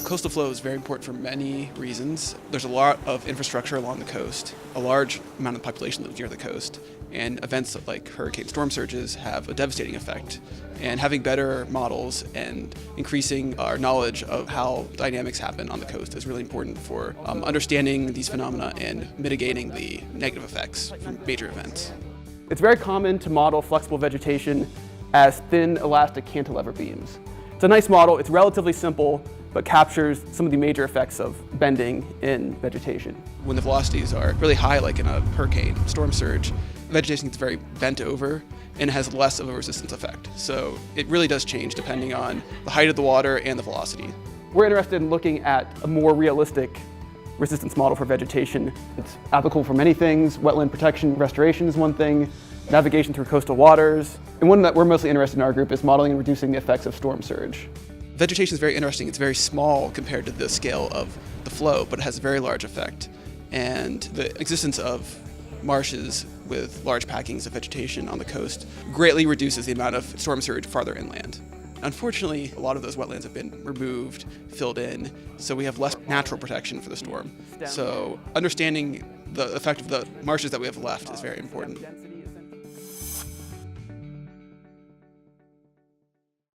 Coastal flow is very important for many reasons. There's a lot of infrastructure along the coast, a large amount of the population lives near the coast, and events like hurricane storm surges have a devastating effect. And having better models and increasing our knowledge of how dynamics happen on the coast is really important for understanding these phenomena and mitigating the negative effects from major events. It's very common to model flexible vegetation as thin, elastic cantilever beams. It's a nice model, it's relatively simple, but captures some of the major effects of bending in vegetation. When the velocities are really high, like in a hurricane storm surge, vegetation gets very bent over and has less of a resistance effect. So it really does change depending on the height of the water and the velocity. We're interested in looking at a more realistic resistance model for vegetation. It's applicable for many things. Wetland protection, restoration is one thing, navigation through coastal waters, and one that we're mostly interested in our group is modeling and reducing the effects of storm surge. Vegetation is very interesting. It's very small compared to the scale of the flow, but it has a very large effect. And the existence of marshes with large packings of vegetation on the coast greatly reduces the amount of storm surge farther inland. Unfortunately, a lot of those wetlands have been removed, filled in, so we have less natural protection for the storm. So understanding the effect of the marshes that we have left is very important.